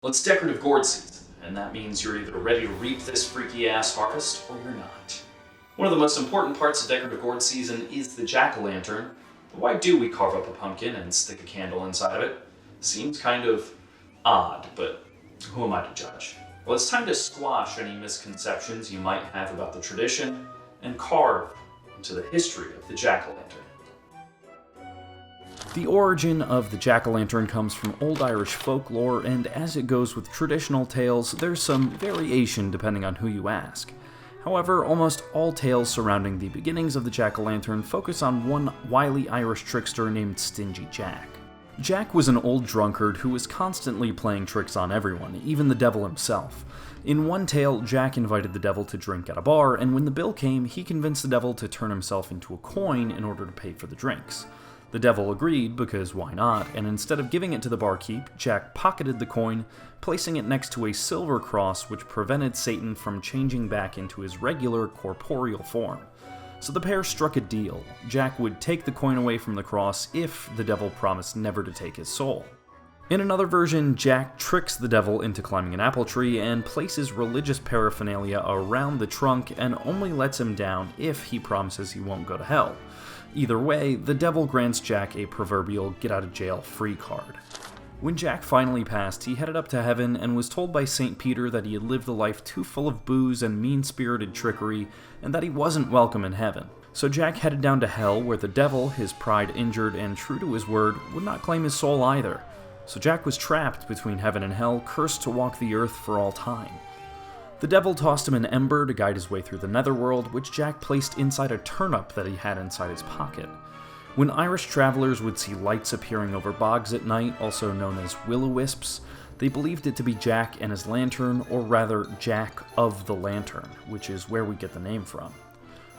Well, it's decorative gourd season, and that means you're either ready to reap this freaky-ass harvest, or you're not. One of the most important parts of decorative gourd season is the jack-o'-lantern. But why do we carve up a pumpkin and stick a candle inside of it? Seems kind of odd, but who am I to judge? Well, it's time to squash any misconceptions you might have about the tradition and carve into the history of the jack-o'-lantern. The origin of the jack-o'-lantern comes from Old Irish folklore, and as it goes with traditional tales, there's some variation depending on who you ask. However, almost all tales surrounding the beginnings of the jack-o'-lantern focus on one wily Irish trickster named Stingy Jack. Jack was an old drunkard who was constantly playing tricks on everyone, even the devil himself. In one tale, Jack invited the devil to drink at a bar, and when the bill came, he convinced the devil to turn himself into a coin in order to pay for the drinks. The devil agreed, because why not, and instead of giving it to the barkeep, Jack pocketed the coin, placing it next to a silver cross which prevented Satan from changing back into his regular corporeal form. So the pair struck a deal. Jack would take the coin away from the cross if the devil promised never to take his soul. In another version, Jack tricks the devil into climbing an apple tree and places religious paraphernalia around the trunk and only lets him down if he promises he won't go to hell. Either way, the devil grants Jack a proverbial get-out-of-jail-free card. When Jack finally passed, he headed up to heaven and was told by St. Peter that he had lived a life too full of booze and mean-spirited trickery, and that he wasn't welcome in heaven. So Jack headed down to hell, where the devil, his pride injured and true to his word, would not claim his soul either. So Jack was trapped between heaven and hell, cursed to walk the earth for all time. The devil tossed him an ember to guide his way through the netherworld, which Jack placed inside a turnip that he had inside his pocket. When Irish travelers would see lights appearing over bogs at night, also known as will-o'-wisps, they believed it to be Jack and his lantern, or rather Jack of the Lantern, which is where we get the name from.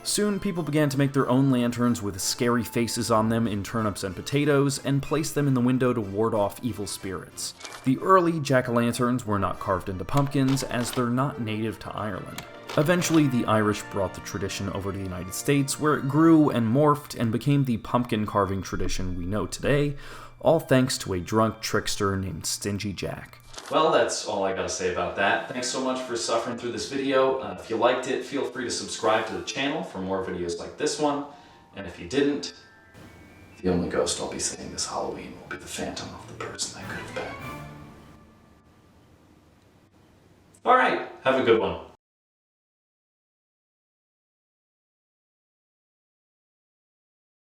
Soon, people began to make their own lanterns with scary faces on them in turnips and potatoes, and place them in the window to ward off evil spirits. The early jack-o'-lanterns were not carved into pumpkins, as they're not native to Ireland. Eventually, the Irish brought the tradition over to the United States, where it grew and morphed and became the pumpkin carving tradition we know today, all thanks to a drunk trickster named Stingy Jack. Well, that's all I gotta say about that. Thanks so much for suffering through this video. If you liked it, feel free to subscribe to the channel for more videos like this one. And if you didn't, the only ghost I'll be seeing this Halloween will be the phantom of the person that could have been. Alright, have a good one.